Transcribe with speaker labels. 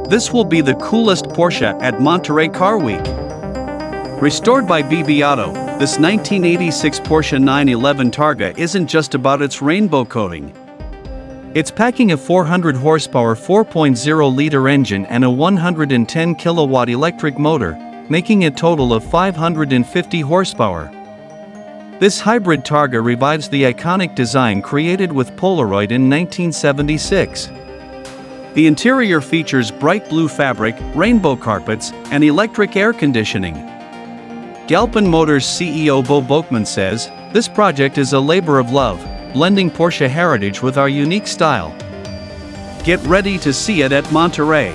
Speaker 1: This will be the coolest Porsche at Monterey Car Week. Restored by BB Auto, this 1986 Porsche 911 Targa isn't just about its rainbow coating. It's packing a 400 horsepower 4.0-liter engine and a 110 kilowatt electric motor, making a total of 550 horsepower. This hybrid Targa revives the iconic design created with Polaroid in 1976. The interior features bright blue fabric, rainbow carpets, and electric air conditioning. Galpin Motors CEO Boeckmann says, "This project is a labor of love, blending Porsche heritage with our unique style." Get ready to see it at Monterey.